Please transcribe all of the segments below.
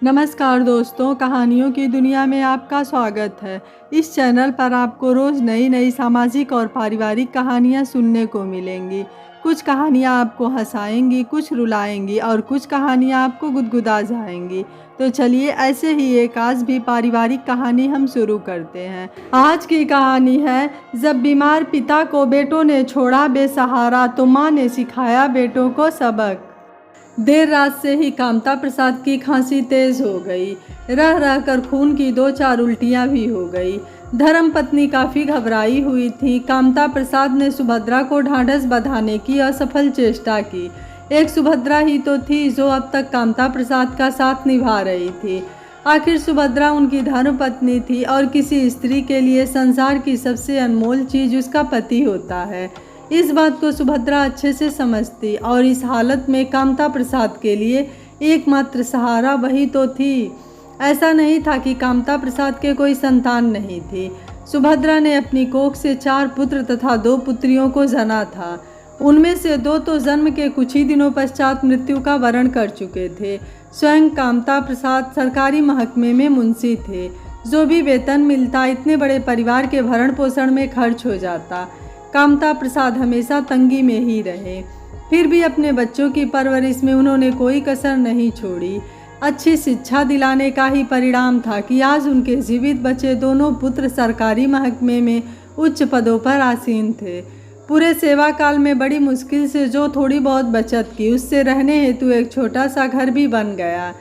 नमस्कार दोस्तों, कहानियों की दुनिया में आपका स्वागत है। इस चैनल पर आपको रोज़ नई नई सामाजिक और पारिवारिक कहानियाँ सुनने को मिलेंगी। कुछ कहानियाँ आपको हंसाएंगी, कुछ रुलाएंगी और कुछ कहानियाँ आपको गुदगुदा जाएंगी। तो चलिए ऐसे ही एक आज भी पारिवारिक कहानी हम शुरू करते हैं। आज की कहानी है, जब बीमार पिता को बेटों ने छोड़ा बेसहारा तो माँ ने सिखाया बेटों को सबक। देर रात से ही कामता प्रसाद की खांसी तेज हो गई। रह रह कर खून की 2-4 उल्टियां भी हो गई। धर्मपत्नी काफ़ी घबराई हुई थी। कामता प्रसाद ने सुभद्रा को ढांढस बंधाने की असफल चेष्टा की। एक सुभद्रा ही तो थी जो अब तक कामता प्रसाद का साथ निभा रही थी। आखिर सुभद्रा उनकी धर्मपत्नी थी और किसी स्त्री के लिए संसार की सबसे अनमोल चीज़ उसका पति होता है। इस बात को सुभद्रा अच्छे से समझती और इस हालत में कामता प्रसाद के लिए एकमात्र सहारा वही तो थी। ऐसा नहीं था कि कामता प्रसाद के कोई संतान नहीं थी। सुभद्रा ने अपनी कोख से 4 पुत्र तथा 2 पुत्रियों को जना था। उनमें से 2 तो जन्म के कुछ ही दिनों पश्चात मृत्यु का वरण कर चुके थे। स्वयं कामता प्रसाद सरकारी महकमे में मुंशी थे। जो भी वेतन मिलता इतने बड़े परिवार के भरण पोषण में खर्च हो जाता। कामता प्रसाद हमेशा तंगी में ही रहे, फिर भी अपने बच्चों की परवरिश में उन्होंने कोई कसर नहीं छोड़ी। अच्छी शिक्षा दिलाने का ही परिणाम था कि आज उनके जीवित बचे दोनों पुत्र सरकारी महकमे में उच्च पदों पर आसीन थे। पूरे सेवा काल में बड़ी मुश्किल से जो थोड़ी बहुत बचत की, उससे रहने हेतु एक छोटा सा घर भी बन गया।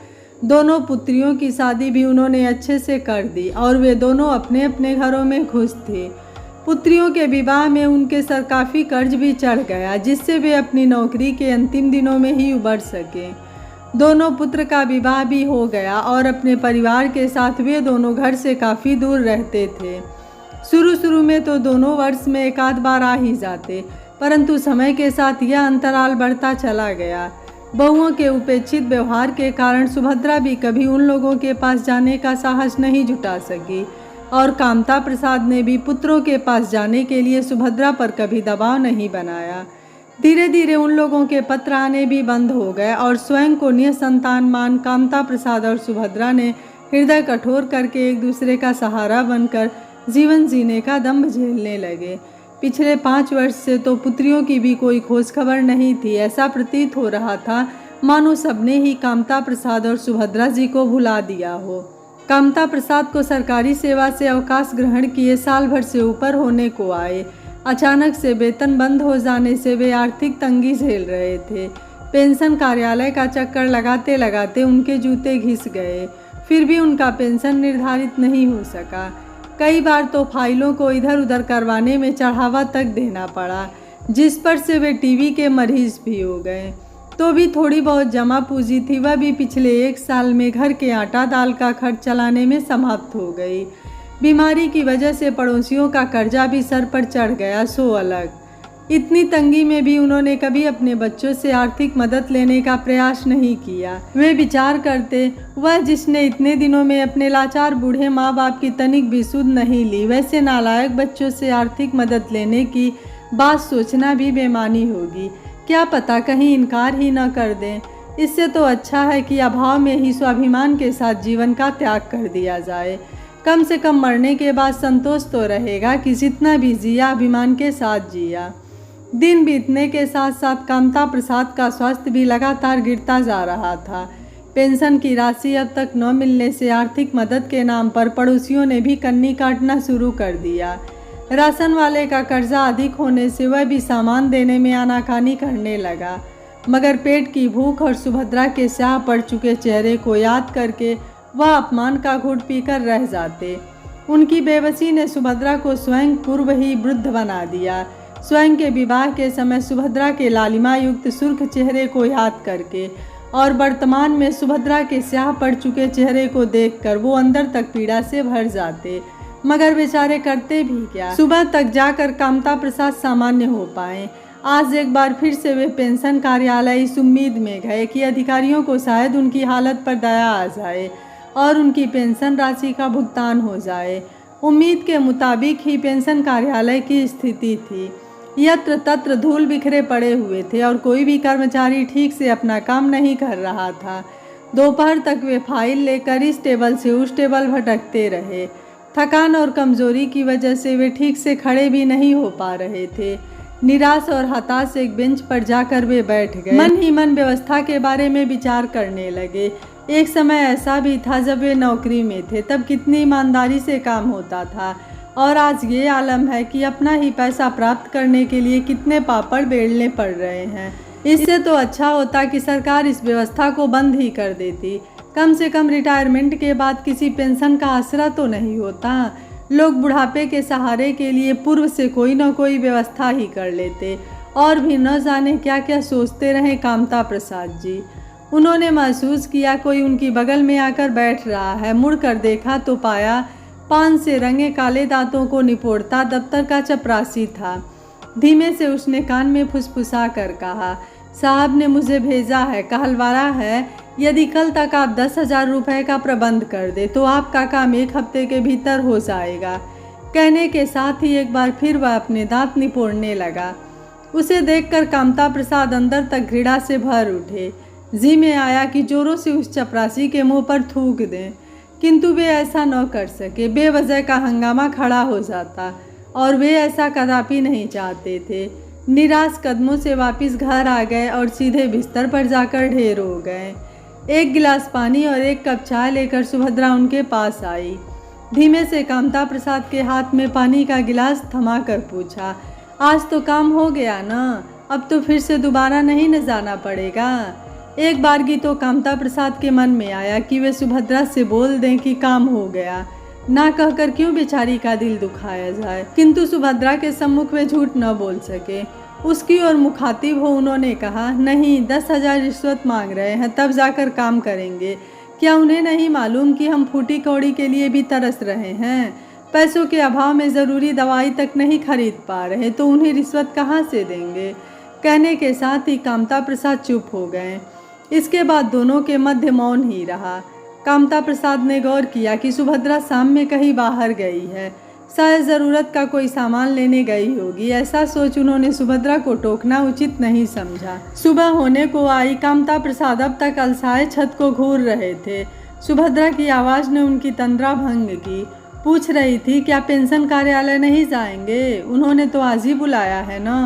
दोनों पुत्रियों की शादी भी उन्होंने अच्छे से कर दी और वे दोनों अपने अपने घरों में खुश थे। पुत्रियों के विवाह में उनके सर काफ़ी कर्ज भी चढ़ गया, जिससे वे अपनी नौकरी के अंतिम दिनों में ही उबर सके। दोनों पुत्र का विवाह भी हो गया और अपने परिवार के साथ वे दोनों घर से काफ़ी दूर रहते थे। शुरू में तो दोनों वर्ष में एक आध बार आ ही जाते, परंतु समय के साथ यह अंतराल बढ़ता चला गया। बहुओं के उपेक्षित व्यवहार के कारण सुभद्रा भी कभी उन लोगों के पास जाने का साहस नहीं जुटा सकी और कामता प्रसाद ने भी पुत्रों के पास जाने के लिए सुभद्रा पर कभी दबाव नहीं बनाया। धीरे धीरे उन लोगों के पत्र आने भी बंद हो गए और स्वयं को निसंतान मान कामता प्रसाद और सुभद्रा ने हृदय कठोर करके एक दूसरे का सहारा बनकर जीवन जीने का दम्भ झेलने लगे। पिछले 5 वर्ष से तो पुत्रियों की भी कोई खोज खबर नहीं थी। ऐसा प्रतीत हो रहा था मानो सबने ही कामता प्रसाद और सुभद्रा जी को भुला दिया हो। कामता प्रसाद को सरकारी सेवा से अवकाश ग्रहण किए साल भर से ऊपर होने को आए। अचानक से वेतन बंद हो जाने से वे आर्थिक तंगी झेल रहे थे। पेंशन कार्यालय का चक्कर लगाते लगाते उनके जूते घिस गए, फिर भी उनका पेंशन निर्धारित नहीं हो सका। कई बार तो फाइलों को इधर उधर करवाने में चढ़ावा तक देना पड़ा, जिस पर से वे टीबी के मरीज भी हो गए। तो भी थोड़ी बहुत जमा पूंजी थी, वह भी पिछले 1 साल में घर के आटा दाल का खर्च चलाने में समाप्त हो गई। बीमारी की वजह से पड़ोसियों का कर्जा भी सर पर चढ़ गया, सो अलग। इतनी तंगी में भी उन्होंने कभी अपने बच्चों से आर्थिक मदद लेने का प्रयास नहीं किया। वे विचार करते, वह जिसने इतने दिनों में अपने लाचार बूढ़े माँ बाप की तनिक भी सुध नहीं ली, वैसे नालायक बच्चों से आर्थिक मदद लेने की बात सोचना भी बेमानी होगी। क्या पता कहीं इनकार ही न कर दें। इससे तो अच्छा है कि अभाव में ही स्वाभिमान के साथ जीवन का त्याग कर दिया जाए। कम से कम मरने के बाद संतोष तो रहेगा कि जितना भी जिया अभिमान के साथ जिया। दिन बीतने के साथ साथ कामता प्रसाद का स्वास्थ्य भी लगातार गिरता जा रहा था। पेंशन की राशि अब तक न मिलने से आर्थिक मदद के नाम पर पड़ोसियों ने भी कन्नी काटना शुरू कर दिया। राशन वाले का कर्जा अधिक होने से वह भी सामान देने में आनाकानी करने लगा, मगर पेट की भूख और सुभद्रा के स्याह पड़ चुके चेहरे को याद करके वह अपमान का घूंट पीकर रह जाते। उनकी बेबसी ने सुभद्रा को स्वयं पूर्व ही वृद्ध बना दिया। स्वयं के विवाह के समय सुभद्रा के लालिमा युक्त सुर्ख चेहरे को याद करके और वर्तमान में सुभद्रा के स्याह पड़ चुके चेहरे को देखकर वो अंदर तक पीड़ा से भर जाते, मगर बेचारे करते भी क्या। सुबह तक जाकर कामता प्रसाद सामान्य हो पाए। आज एक बार फिर से वे पेंशन कार्यालय इस उम्मीद में गए कि अधिकारियों को शायद उनकी हालत पर दया आ जाए और उनकी पेंशन राशि का भुगतान हो जाए। उम्मीद के मुताबिक ही पेंशन कार्यालय की स्थिति थी। यत्र तत्र धूल बिखरे पड़े हुए थे और कोई भी कर्मचारी ठीक से अपना काम नहीं कर रहा था। दोपहर तक वे फाइल लेकर इस टेबल से उस टेबल भटकते रहे। थकान और कमजोरी की वजह से वे ठीक से खड़े भी नहीं हो पा रहे थे। निराश और हताश एक बेंच पर जाकर वे बैठ गए। मन ही मन व्यवस्था के बारे में विचार करने लगे। एक समय ऐसा भी था जब वे नौकरी में थे, तब कितनी ईमानदारी से काम होता था, और आज ये आलम है कि अपना ही पैसा प्राप्त करने के लिए कितने पापड़ बेलने पड़ रहे हैं। इससे तो अच्छा होता कि सरकार इस व्यवस्था को बंद ही कर देती। कम से कम रिटायरमेंट के बाद किसी पेंशन का आसरा तो नहीं होता। लोग बुढ़ापे के सहारे के लिए पूर्व से कोई न कोई व्यवस्था ही कर लेते। और भी न जाने क्या क्या सोचते रहे कामता प्रसाद जी। उन्होंने महसूस किया कोई उनकी बगल में आकर बैठ रहा है। मुड़कर देखा तो पाया पान से रंगे काले दांतों को निपोड़ता दफ्तर का चपरासी था। धीमे से उसने कान में फुसफुसा कर कहा, साहब ने मुझे भेजा है, कहलवारा है यदि कल तक आप 10,000 रुपये का प्रबंध कर दे तो आपका काम 1 हफ्ते के भीतर हो जाएगा। कहने के साथ ही एक बार फिर वह अपने दांत निपोड़ने लगा। उसे देखकर कामता प्रसाद अंदर तक घृणा से भर उठे। जी में आया कि जोरों से उस चपरासी के मुंह पर थूक दें, किंतु वे ऐसा न कर सके। बेवजह का हंगामा खड़ा हो जाता और वे ऐसा कदापि नहीं चाहते थे। निराश कदमों से वापस घर आ गए और सीधे बिस्तर पर जाकर ढेर हो गए। 1 गिलास पानी और 1 कप चाय लेकर सुभद्रा उनके पास आई। धीमे से कामता प्रसाद के हाथ में पानी का गिलास थमा कर पूछा, आज तो काम हो गया ना, अब तो फिर से दोबारा नहीं न जाना पड़ेगा। एक बारगी तो कामता प्रसाद के मन में आया कि वे सुभद्रा से बोल दें कि काम हो गया, ना कहकर क्यों बेचारी का दिल दुखाया जाए। किंतु सुभद्रा के सम्मुख वे झूठ न बोल सके। उसकी ओर मुखातिब हो उन्होंने कहा, नहीं, 10,000 रिश्वत मांग रहे हैं, तब जाकर काम करेंगे। क्या उन्हें नहीं मालूम कि हम फूटी कौड़ी के लिए भी तरस रहे हैं? पैसों के अभाव में ज़रूरी दवाई तक नहीं खरीद पा रहे तो उन्हें रिश्वत कहाँ से देंगे? कहने के साथ ही कामता प्रसाद चुप हो गए। इसके बाद दोनों के मध्य मौन ही रहा। कामता प्रसाद ने गौर किया कि सुभद्रा शाम में कहीं बाहर गई है, शायद ज़रूरत का कोई सामान लेने गई होगी। ऐसा सोच उन्होंने सुभद्रा को टोकना उचित नहीं समझा। सुबह होने को आई। कामता प्रसाद अब तक अलसाए छत को घूर रहे थे। सुभद्रा की आवाज़ ने उनकी तंद्रा भंग की। पूछ रही थी, क्या पेंशन कार्यालय नहीं जाएंगे? उन्होंने तो आज ही बुलाया है ना।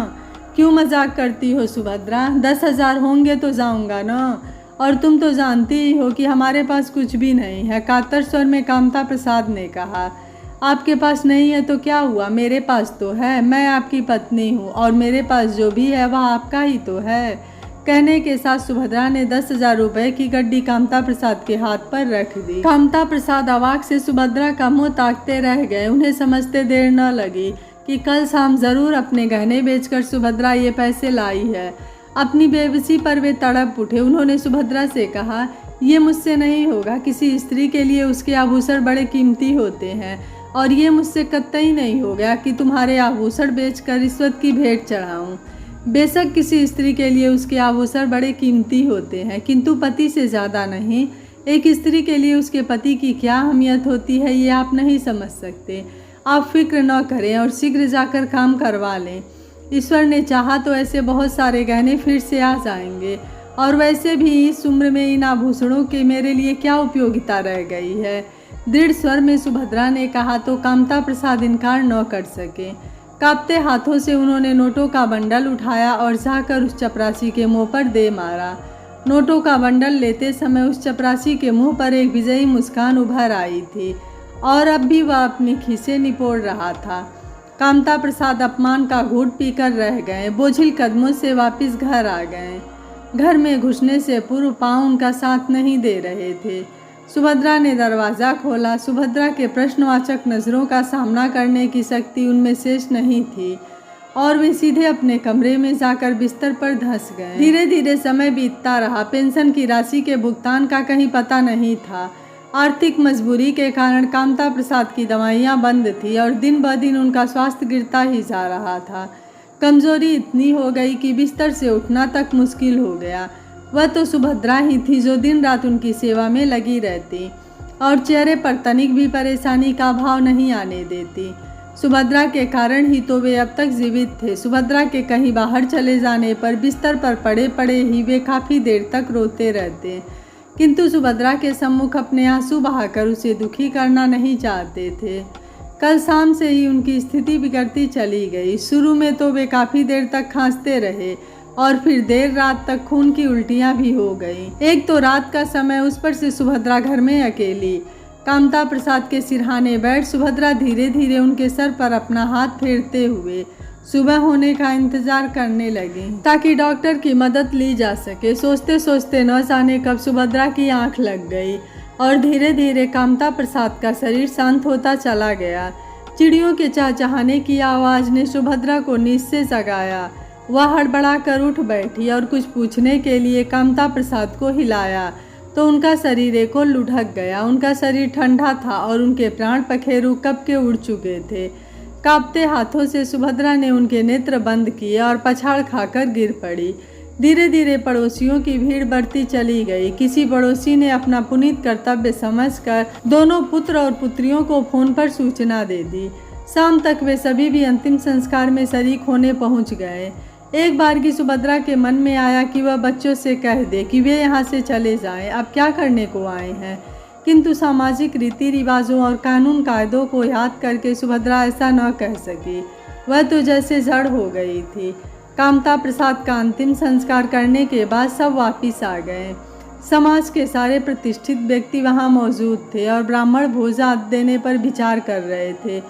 क्यों मजाक करती हो सुभद्रा? 10,000 होंगे तो जाऊंगा ना, और तुम तो जानती ही हो कि हमारे पास कुछ भी नहीं है, कातर स्वर में कामता प्रसाद ने कहा। आपके पास नहीं है तो क्या हुआ, मेरे पास तो है। मैं आपकी पत्नी हूँ और मेरे पास जो भी है वह आपका ही तो है। कहने के साथ सुभद्रा ने 10,000 रुपये की गड्डी कामता प्रसाद के हाथ पर रख दी। कामता प्रसाद अवाक से सुभद्रा का मुँह ताकते रह गए। उन्हें समझते देर न लगी कि कल शाम ज़रूर अपने गहने बेचकर सुभद्रा ये पैसे लाई है। अपनी बेबसी पर वे तड़प उठे। उन्होंने सुभद्रा से कहा, ये मुझसे नहीं होगा। किसी स्त्री के लिए उसके आभूषण बड़े कीमती होते हैं और ये मुझसे कतई नहीं हो गया कि तुम्हारे आभूषण बेचकर रिश्वत की भेंट चढ़ाऊं। बेशक किसी स्त्री के लिए उसके आभूषण बड़े कीमती होते हैं, किंतु पति से ज़्यादा नहीं। एक स्त्री के लिए उसके पति की क्या अहमियत होती है ये आप नहीं समझ सकते। आप फिक्र न करें और शीघ्र जाकर काम करवा लें। ईश्वर ने चाहा तो ऐसे बहुत सारे गहने फिर से आ जाएंगे, और वैसे भी इस उम्र में इन आभूषणों के मेरे लिए क्या उपयोगिता रह गई है। दृढ़ स्वर में सुभद्रा ने कहा तो कामता प्रसाद इनकार न कर सके। कांपते हाथों से उन्होंने नोटों का बंडल उठाया और जाकर उस चपरासी के मुंह पर दे मारा। नोटों का बंडल लेते समय उस चपरासी के मुंह पर एक विजयी मुस्कान उभर आई थी, और अब भी वह अपनी खीसें निपोड़ रहा था। कामता प्रसाद अपमान का घूंट पीकर रह गए। बोझिल कदमों से वापस घर आ गए। घर में घुसने से पूर्व पाँव उनका साथ नहीं दे रहे थे। सुभद्रा ने दरवाज़ा खोला। सुभद्रा के प्रश्नवाचक नज़रों का सामना करने की शक्ति उनमें शेष नहीं थी और वे सीधे अपने कमरे में जाकर बिस्तर पर धंस गए। धीरे धीरे समय बीतता रहा। पेंशन की राशि के भुगतान का कहीं पता नहीं था। आर्थिक मजबूरी के कारण कामता प्रसाद की दवाइयाँ बंद थी और दिन ब दिन उनका स्वास्थ्य गिरता ही जा रहा था। कमजोरी इतनी हो गई कि बिस्तर से उठना तक मुश्किल हो गया। वह तो सुभद्रा ही थी जो दिन रात उनकी सेवा में लगी रहती और चेहरे पर तनिक भी परेशानी का भाव नहीं आने देती। सुभद्रा के कारण ही तो वे अब तक जीवित थे। सुभद्रा के कहीं बाहर चले जाने पर बिस्तर पर पड़े पड़े ही वे काफ़ी देर तक रोते रहते। किंतु सुभद्रा के सम्मुख अपने आंसू बहाकर उसे दुखी करना नहीं चाहते थे। कल शाम से ही उनकी स्थिति बिगड़ती चली गई। शुरू में तो वे काफ़ी देर तक खांसते रहे और फिर देर रात तक खून की उल्टियाँ भी हो गई। एक तो रात का समय, उस पर से सुभद्रा घर में अकेली। कामता प्रसाद के सिरहाने बैठ सुभद्रा धीरे धीरे उनके सर पर अपना हाथ फेरते हुए सुबह होने का इंतजार करने लगी ताकि डॉक्टर की मदद ली जा सके। सोचते सोचते न जाने कब सुभद्रा की आंख लग गई और धीरे धीरे कामता प्रसाद का शरीर शांत होता चला गया। चिड़ियों के चहचहाने की आवाज़ ने सुभद्रा को नींद से जगाया। वह हड़बड़ाकर उठ बैठी और कुछ पूछने के लिए कामता प्रसाद को हिलाया तो उनका शरीर एक ओर लुढ़क गया। उनका शरीर ठंडा था और उनके प्राण पखेरु कब के उड़ चुके थे। कांपते हाथों से सुभद्रा ने उनके नेत्र बंद किए और पछाड़ खाकर गिर पड़ी। धीरे धीरे पड़ोसियों की भीड़ बढ़ती चली गई। किसी पड़ोसी ने अपना पुनीत कर्तव्य समझकर दोनों पुत्र और पुत्रियों को फोन पर सूचना दे दी। शाम तक वे सभी भी अंतिम संस्कार में शरीक होने पहुंच गए। एक बार की सुभद्रा के मन में आया कि वह बच्चों से कह दे कि वे यहाँ से चले जाएं, अब क्या करने को आए हैं। किंतु सामाजिक रीति रिवाजों और कानून कायदों को याद करके सुभद्रा ऐसा न कह सकी। वह तो जैसे जड़ हो गई थी। कामता प्रसाद का अंतिम संस्कार करने के बाद सब वापिस आ गए। समाज के सारे प्रतिष्ठित व्यक्ति वहाँ मौजूद थे और ब्राह्मण भोजा देने पर विचार कर रहे थे।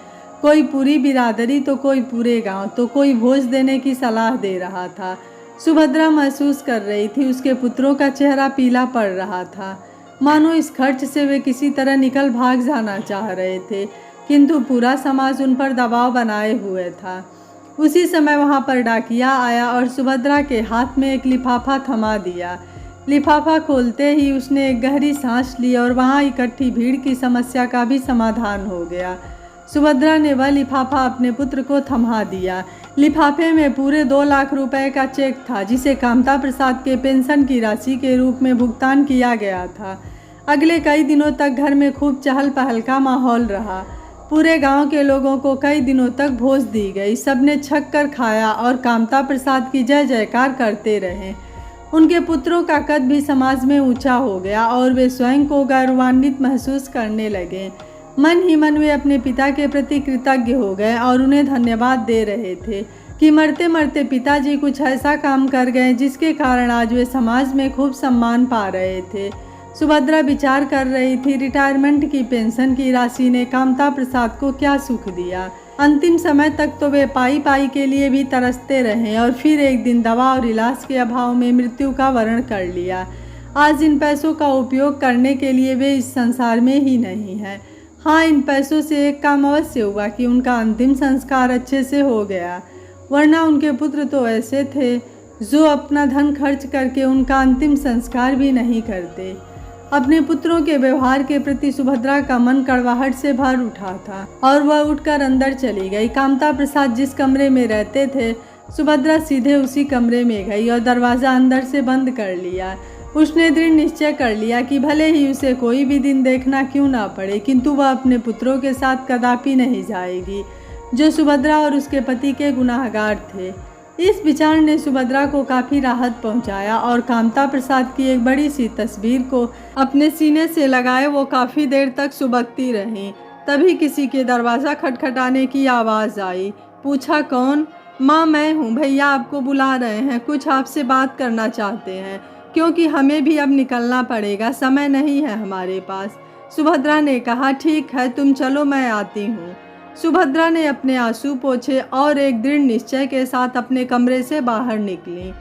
कोई पूरी बिरादरी तो कोई पूरे गांव तो कोई भोज देने की सलाह दे रहा था। सुभद्रा महसूस कर रही थी उसके पुत्रों का चेहरा पीला पड़ रहा था, मानो इस खर्च से वे किसी तरह निकल भाग जाना चाह रहे थे, किंतु पूरा समाज उन पर दबाव बनाए हुए था। उसी समय वहाँ पर डाकिया आया और सुभद्रा के हाथ में एक लिफाफा थमा दिया। लिफाफा खोलते ही उसने एक गहरी सांस ली और वहाँ इकट्ठी भीड़ की समस्या का भी समाधान हो गया। सुभद्रा ने वह लिफाफा अपने पुत्र को थमा दिया। लिफाफे में पूरे 2 लाख रुपए का चेक था जिसे कामता प्रसाद के पेंशन की राशि के रूप में भुगतान किया गया था। अगले कई दिनों तक घर में खूब चहल पहल का माहौल रहा। पूरे गांव के लोगों को कई दिनों तक भोज दी गई। सबने छक कर खाया और कामता प्रसाद की जय जयकार करते रहे। उनके पुत्रों का कद भी समाज में ऊंचा हो गया और वे स्वयं को गौरवान्वित महसूस करने लगे। मन ही मन वे अपने पिता के प्रति कृतज्ञ हो गए और उन्हें धन्यवाद दे रहे थे कि मरते मरते पिताजी कुछ ऐसा काम कर गए जिसके कारण आज वे समाज में खूब सम्मान पा रहे थे। सुभद्रा विचार कर रही थी, रिटायरमेंट की पेंशन की राशि ने कामता प्रसाद को क्या सुख दिया। अंतिम समय तक तो वे पाई पाई के लिए भी तरसते रहे और फिर एक दिन दवा और इलाज के अभाव में मृत्यु का वरण कर लिया। आज इन पैसों का उपयोग करने के लिए वे इस संसार में ही नहीं है। हाँ, इन पैसों से एक काम अवश्य हुआ कि उनका अंतिम संस्कार अच्छे से हो गया, वरना उनके पुत्र तो ऐसे थे जो अपना धन खर्च करके उनका अंतिम संस्कार भी नहीं करते। अपने पुत्रों के व्यवहार के प्रति सुभद्रा का मन कड़वाहट से भर उठा था और वह उठकर अंदर चली गई। कामता प्रसाद जिस कमरे में रहते थे, सुभद्रा सीधे उसी कमरे में गई और दरवाज़ा अंदर से बंद कर लिया। उसने दृढ़ निश्चय कर लिया कि भले ही उसे कोई भी दिन देखना क्यों ना पड़े, किंतु वह अपने पुत्रों के साथ कदापि नहीं जाएगी जो सुभद्रा और उसके पति के गुनाहगार थे। इस विचार ने सुभद्रा को काफ़ी राहत पहुंचाया और कामता प्रसाद की एक बड़ी सी तस्वीर को अपने सीने से लगाए वो काफ़ी देर तक सुबकती रहीं। तभी किसी के दरवाज़ा खटखटाने की आवाज़ आई। पूछा, कौन? माँ, मैं हूँ, भैया आपको बुला रहे हैं, कुछ आपसे बात करना चाहते हैं, क्योंकि हमें भी अब निकलना पड़ेगा, समय नहीं है हमारे पास। सुभद्रा ने कहा, ठीक है, तुम चलो, मैं आती हूँ। सुभद्रा ने अपने आंसू पोंछे और एक दृढ़ निश्चय के साथ अपने कमरे से बाहर निकली।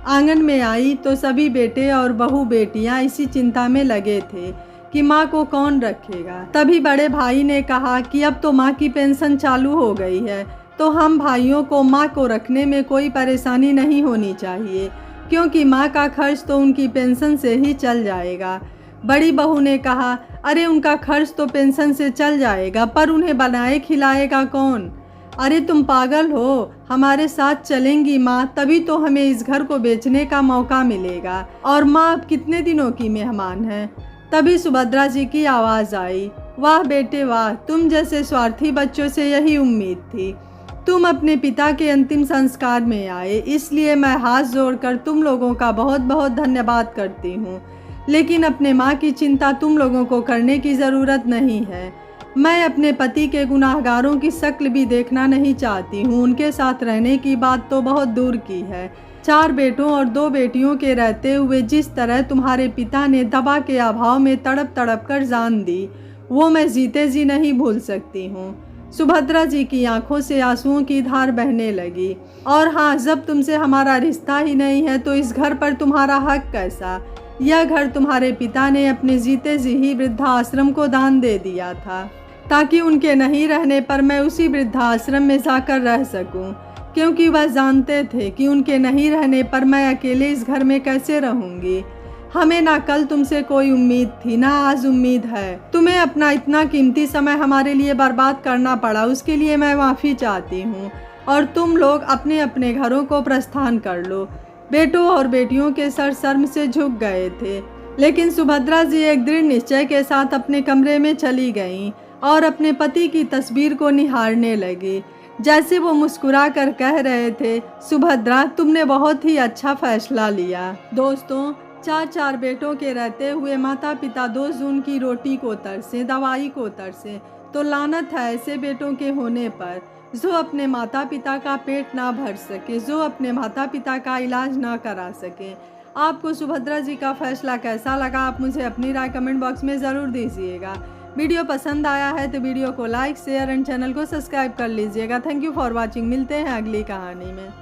आंगन में आई तो सभी बेटे और बहू बेटियां इसी चिंता में लगे थे कि माँ को कौन रखेगा। तभी बड़े भाई ने कहा कि अब तो माँ की पेंशन चालू हो गई है, तो हम भाइयों को माँ को रखने में कोई परेशानी नहीं होनी चाहिए, क्योंकि माँ का खर्च तो उनकी पेंशन से ही चल जाएगा। बड़ी बहू ने कहा, अरे उनका खर्च तो पेंशन से चल जाएगा, पर उन्हें बनाए खिलाएगा कौन? अरे तुम पागल हो, हमारे साथ चलेंगी माँ, तभी तो हमें इस घर को बेचने का मौका मिलेगा, और माँ अब कितने दिनों की मेहमान है। तभी सुभद्रा जी की आवाज़ आई, वाह बेटे वाह, तुम जैसे स्वार्थी बच्चों से यही उम्मीद थी। तुम अपने पिता के अंतिम संस्कार में आए, इसलिए मैं हाथ जोड़कर तुम लोगों का बहुत बहुत धन्यवाद करती हूँ। लेकिन अपने माँ की चिंता तुम लोगों को करने की ज़रूरत नहीं है। मैं अपने पति के गुनाहगारों की शक्ल भी देखना नहीं चाहती हूँ। उनके साथ रहने की बात तो बहुत दूर की है। 4 बेटों और 2 बेटियों के रहते हुए जिस तरह तुम्हारे पिता ने दवा के अभाव में तड़प तड़प कर जान दी, वो मैं जीते जी नहीं भूल सकती हूँ। सुभद्रा जी की आंखों से आंसुओं की धार बहने लगी। और हाँ, जब तुमसे हमारा रिश्ता ही नहीं है तो इस घर पर तुम्हारा हक कैसा? यह घर तुम्हारे पिता ने अपने जीते जी ही वृद्धाश्रम को दान दे दिया था, ताकि उनके नहीं रहने पर मैं उसी वृद्धाश्रम में जाकर रह सकूं, क्योंकि वह जानते थे कि उनके नहीं रहने पर मैं अकेले इस घर में कैसे रहूंगी। हमें ना कल तुमसे कोई उम्मीद थी, ना आज उम्मीद है। तुम्हें अपना इतना कीमती समय हमारे लिए बर्बाद करना पड़ा, उसके लिए मैं माफ़ी चाहती हूँ। और तुम लोग अपने अपने घरों को प्रस्थान कर लो। बेटों और बेटियों के सर शर्म से झुक गए थे, लेकिन सुभद्रा जी एक दृढ़ निश्चय के साथ अपने कमरे में चली गईं और अपने पति की तस्वीर को निहारने लगी। जैसे वो मुस्कुरा कर कह रहे थे, सुभद्रा, तुमने बहुत ही अच्छा फैसला लिया। दोस्तों, 4 बेटों के रहते हुए माता पिता 2 जून की रोटी को तरसे, दवाई को तरसे, तो लानत है ऐसे बेटों के होने पर जो अपने माता पिता का पेट ना भर सके, जो अपने माता पिता का इलाज ना करा सके। आपको सुभद्रा जी का फैसला कैसा लगा? आप मुझे अपनी राय कमेंट बॉक्स में ज़रूर दीजिएगा। वीडियो पसंद आया है तो वीडियो को लाइक, शेयर एंड चैनल को सब्सक्राइब कर लीजिएगा। Thank you for watching. मिलते हैं अगली कहानी में।